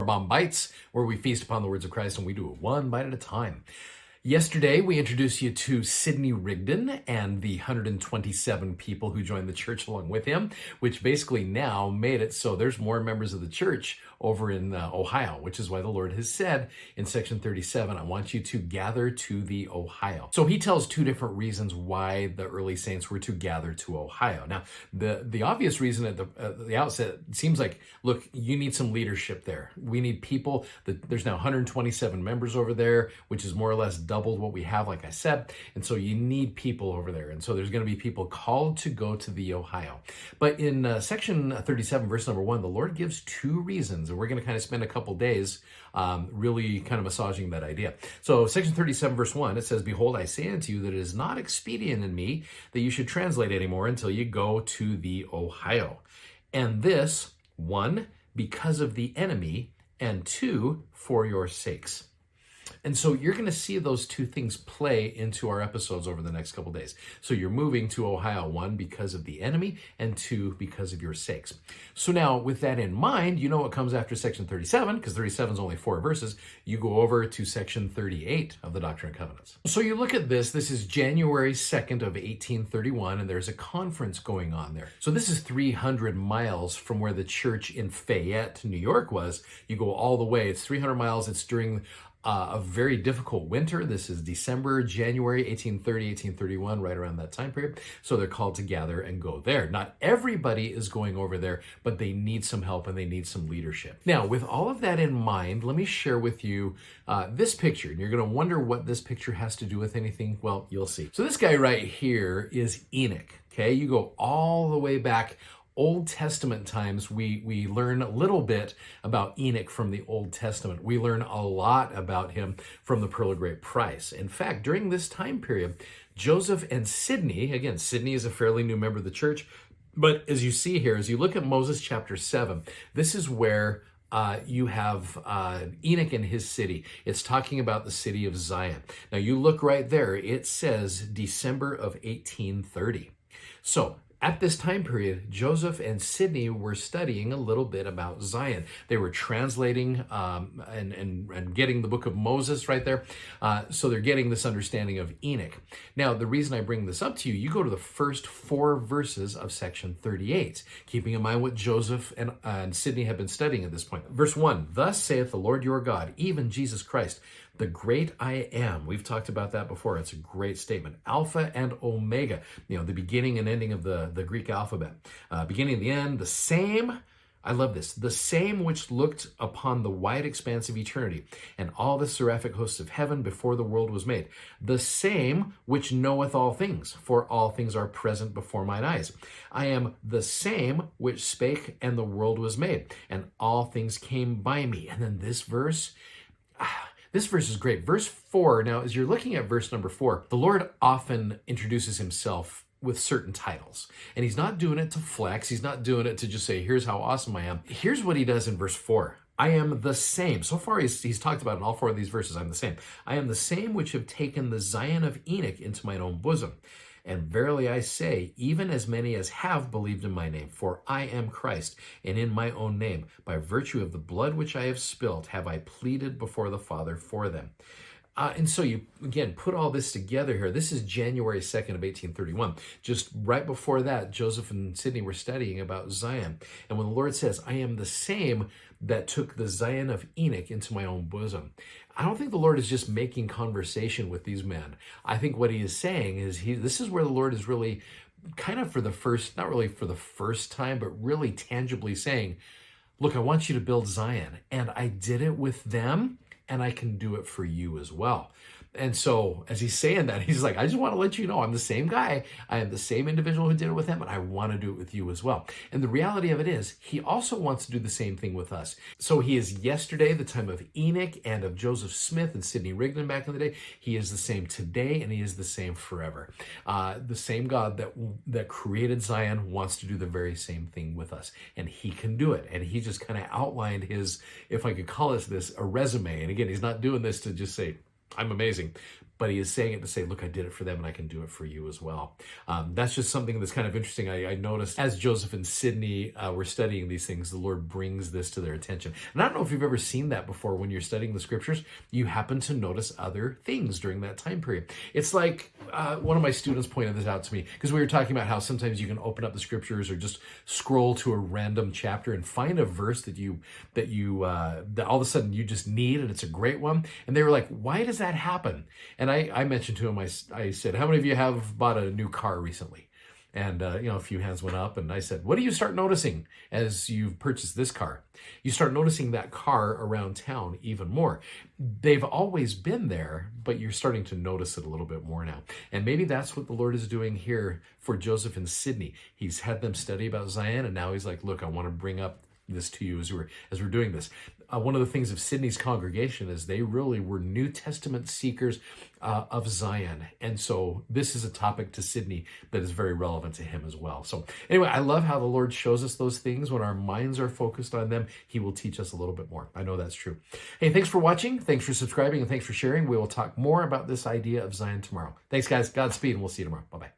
BOM-BITES, where we feast upon the words of Christ and we do it one bite at a time. Yesterday, we introduced you to Sidney Rigdon and the 127 people who joined the church along with him, which basically now made it so there's more members of the church over in Ohio, which is why the Lord has said in section 37, I want you to gather to the Ohio. So he tells two different reasons why the early saints were to gather to Ohio. Now, the obvious reason at the outset seems like, look, you need some leadership there. We need people. There's now 127 members over there, which is more or less doubled what we have, like I said. And so you need people over there. And so there's going to be people called to go to the Ohio. But in section 37, verse number 1, the Lord gives two reasons. And we're going to kind of spend a couple days really kind of massaging that idea. So section 37, verse 1, it says, Behold, I say unto you that it is not expedient in me that you should translate anymore until you go to the Ohio. And this, 1, because of the enemy, and 2, for your sakes. And so you're going to see those two things play into our episodes over the next couple days. So you're moving to Ohio, 1, because of the enemy, and 2, because of your sakes. So now with that in mind, you know what comes after section 37, because 37 is only 4 verses. You go over to section 38 of the Doctrine and Covenants. So you look at this is January 2nd of 1831, and there's a conference going on there. So this is 300 miles from where the church in Fayette, New York was. You go all the way. It's 300 miles. It's during a very difficult winter. This is December, January, 1830, 1831, right around that time period. So they're called to gather and go there. Not everybody is going over there, but they need some help and they need some leadership. Now, with all of that in mind, let me share with you this picture. And you're going to wonder what this picture has to do with anything. Well, you'll see. So this guy right here is Enoch. Okay, you go all the way back Old Testament times, we learn a little bit about Enoch from the Old Testament. We learn a lot about him from the Pearl of Great Price. In fact, during this time period, Joseph and Sidney, again, Sidney is a fairly new member of the church, but as you see here, as you look at Moses chapter 7, this is where you have Enoch and his city. It's talking about the city of Zion. Now you look right there, it says December of 1830. So at this time period, Joseph and Sidney were studying a little bit about Zion. They were translating and getting the book of Moses right there. So they're getting this understanding of Enoch. Now, the reason I bring this up to you, you go to the first 4 verses of section 38, keeping in mind what Joseph and Sidney have been studying at this point. Verse 1, Thus saith the Lord your God, even Jesus Christ, the great I am. We've talked about that before. It's a great statement. Alpha and Omega, the beginning and ending of the Greek alphabet. Beginning and the end, the same, I love this, the same which looked upon the wide expanse of eternity and all the seraphic hosts of heaven before the world was made. The same which knoweth all things, for all things are present before mine eyes. I am the same which spake, and the world was made, and all things came by me. And then this verse, this verse is great. Verse 4, now as you're looking at verse number 4, the Lord often introduces himself with certain titles. And he's not doing it to flex. He's not doing it to just say, here's how awesome I am. Here's what he does in verse 4. I am the same. So far, he's talked about in all 4 of these verses, I'm the same. I am the same which have taken the Zion of Enoch into mine own bosom. And verily I say, even as many as have believed in my name, for I am Christ, and in my own name, by virtue of the blood which I have spilt, have I pleaded before the Father for them. And so you, again, put all this together here. This is January 2nd of 1831. Just right before that, Joseph and Sidney were studying about Zion. And when the Lord says, I am the same that took the Zion of Enoch into my own bosom, I don't think the Lord is just making conversation with these men. I think what he is saying is this is where the Lord is really kind of for the first, not really for the first time, but really tangibly saying, look, I want you to build Zion. And I did it with them, and I can do it for you as well. And so as he's saying that, he's like, I just want to let you know I'm the same guy. I am the same individual who did it with him, and I want to do it with you as well. And the reality of it is, he also wants to do the same thing with us. So he is yesterday, the time of Enoch and of Joseph Smith and Sidney Rigdon back in the day. He is the same today, and he is the same forever. The same God that created Zion wants to do the very same thing with us. And he can do it. And he just kind of outlined his, if I could call this, a resume. And again, he's not doing this to just say, I'm amazing. but he is saying it to say, look, I did it for them and I can do it for you as well. That's just something that's kind of interesting. I noticed as Joseph and Sydney were studying these things, the Lord brings this to their attention. And I don't know if you've ever seen that before. When you're studying the scriptures, you happen to notice other things during that time period. It's like one of my students pointed this out to me, because we were talking about how sometimes you can open up the scriptures or just scroll to a random chapter and find a verse that all of a sudden you just need, and it's a great one. And they were like, why does that happen? And I mentioned to him, I said, how many of you have bought a new car recently? And, a few hands went up, and I said, what do you start noticing as you've purchased this car? You start noticing that car around town even more. They've always been there, but you're starting to notice it a little bit more now. And maybe that's what the Lord is doing here for Joseph and Sydney. He's had them study about Zion, and now he's like, look, I want to bring up this to you as we're doing this. One of the things of Sydney's congregation is they really were New Testament seekers of Zion. And so this is a topic to Sydney that is very relevant to him as well. So anyway, I love how the Lord shows us those things. When our minds are focused on them, he will teach us a little bit more. I know that's true. Hey, thanks for watching. Thanks for subscribing, and thanks for sharing. We will talk more about this idea of Zion tomorrow. Thanks, guys. Godspeed, and we'll see you tomorrow. Bye-bye.